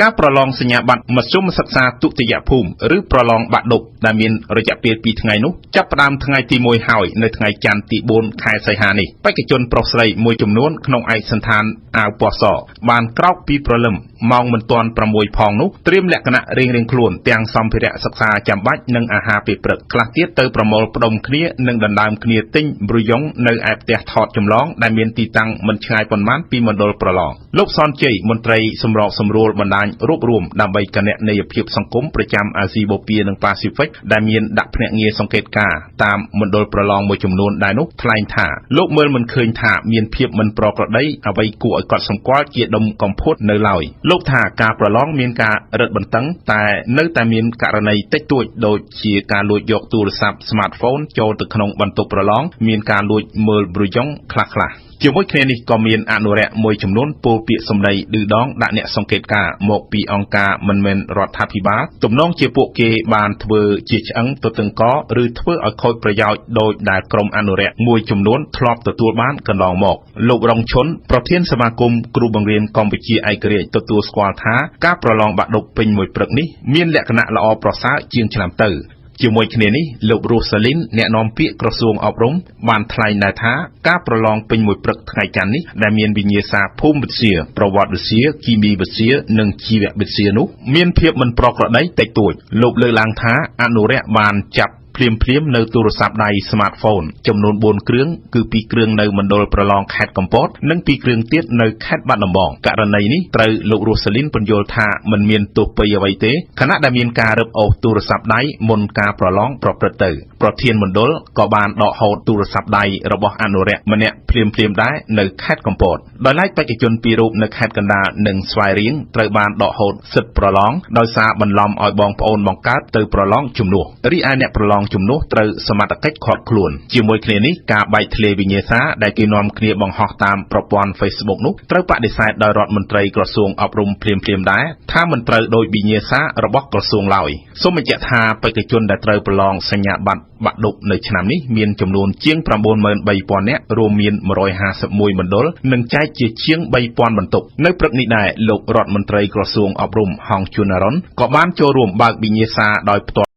ការប្រឡងសញ្ញាបត្រមធ្យមសិក្សាទុតិយភូមិឬប្រឡងបាក់ឌុបដែលមានរយៈពេល2ថ្ងៃនោះចាប់ផ្ដើមថ្ងៃទី1ហើយនៅថ្ងៃច័ន្ទទី4ខែសីហានេះបេក្ខជនប្រុសស្រីមួយចំនួនក្នុងឯកសណ្ឋានអាវពណ៌សបានក្រោកពីព្រលឹមម៉ោងមិនទាន់6ផងនោះត្រៀមលក្ខណៈរៀងៗខ្លួនទាំងសម្ភារៈសិក្សាចាំបាច់និងអាហារពេលព្រឹកខ្លះទៀតទៅប្រមូលផ្ដុំគ្នានិងដណ្ដើមគ្នាទិញប្រូយ៉ុងនៅឯផ្ទះថតចម្លងដែលមានទីតាំងមិនឆ្ងាយប៉ុន្មានពីមណ្ឌលប្រឡងលោកសនជ័យមន្ត្រីសម្របសម្រួលបណ្ដាញរួបរวมដើម្បីគណនេយ្យភាពសង្គមប្រចាំអាស៊ីបូព៌ានិងប៉ាស៊ីហ្វិកដែលមានដាក់ភ្នាក់ងារសង្កេតការណ៍តាមមណ្ឌលប្រឡងមួយចំនួនដែរនោះថ្លែងថាលោកមើលមិនឃើញថាមានភាពមិនប្រក្រតីអ្វីគួរឲ្យកត់សម្គាល់ជាដុំកំភួតនៅឡើយលោកថាការប្រឡងមានការរឹតបន្តឹងតែនៅតែមានករណីតិចតួចដូចជាការលួចយកទូរស័ព្ទ smartphone ចូលទៅក្នុងបន្ទប់ប្រឡងមានការលួចមើលប្រូយ៉ុងខ្លះៗជាមួយគ្នានេះក៏មានអនុរិយមួយចំនួនពោលពាក្យសម្ដីឌឺដងដាក់អ្នកសង្កេតការណ៍មកពីអង្គការមិនមែនរដ្ឋាភិបាលទំនងជាពួកគេបានធ្វើជាឆ្អឹងទទឹងកឬធ្វើឲ្យខូចប្រយោជន៍ដោយដែលក្រុមអនុរិយមួយចំនួនធ្លាប់ទទួលបានកន្លងមកលោករងឈុនប្រធានសមាគមគ្រូបង្រៀនកម្ពុជាឯករាជ្យទទួលស្គាល់ថាការប្រឡងបាក់ឌុបពេញមួយព្រឹកនេះមានលក្ខណៈល្អប្រសើរជាងឆ្នាំទៅជាមួយគ្នានេះលោករស់សាលីនអ្នកនាំពាក្យក្រសួងអប់រំបានថ្លែងដែរថាការប្រឡងពេញមួយព្រឹកថ្ងៃច័ន្ទនេះដែលមានវិញ្ញាសាភូមិវិទ្យាប្រវត្តិវិទ្យាគីមីវិទ្យានិងជីវវិទ្យានោះមានភាពមិនប្រក្រតីតិចតួចលោកលើកឡើងថាអនុរិយបានចាប់ភ្លាមនៅទូរស័ព្ទដៃ smartphone ចំនួន4គ្រឿងគឺ2គ្រឿងនៅមណ្ឌលប្រឡងខេត្តកំពតនិង2គ្រឿងទៀតនៅខេត្តបាត់ដំបងករណីនេះត្រូវលោករស់សាលីនបញ្យល់ថាមិនមានទោសពីអ្វីទេខណៈដែលមានការរឹបអូសទូរស័ព្ទដៃមុនការប្រឡងប្រព្រឹត្តទៅប្រធានមណ្ឌលក៏បានដកហូតទូរស័ព្ទដៃរបស់អនុរិយម្នាក់ភ្លាមដែរនៅខេត្តកំពតដោយឡែកបេក្ខជន2រូបនៅខេត្តកណ្ដាលនិងស្វាយរៀងត្រូវបានដកហូតសិទ្ធិប្រឡងដោយសារបន្លំឲ្យបងប្អូនបង្កើតទៅប្រឡងជំនួសរីឯអ្នកប្រឡងជំនួសត្រូវសមត្ថកិច្ចឃាត់ខ្លួនជាមួយគ្នានេះការបែកធ្លាយវិញ្ញាសាដែលគេនាំគ្នាបង្ហោះតាមប្រព័ន្ធ Facebook នោះត្រូវបដិសេធដោយរដ្ឋមន្ត្រីក្រសួងអប់រំភ្លាមដែរថាមិនត្រូវដោយវិញ្ញាសារបស់ក្រសួងឡើយសូមបញ្ជាក់ថាបេក្ខជនដែលត្រូវប្រឡងសញ្ញាបត្របាក់ឌុបនៅឆ្នាំនេះមានចំនួនជាង 93,000 នាក់រួមមាន151មណ្ឌលនិងចែកជាជាង 3,000 បន្ទប់នៅព្រឹកនេះដែរលោករដ្ឋមន្ត្រីក្រសួងអប់រំហងជួនអរុនក៏បានចូលរួមបើកវិញ្ញាសាដោយផ្ទាល់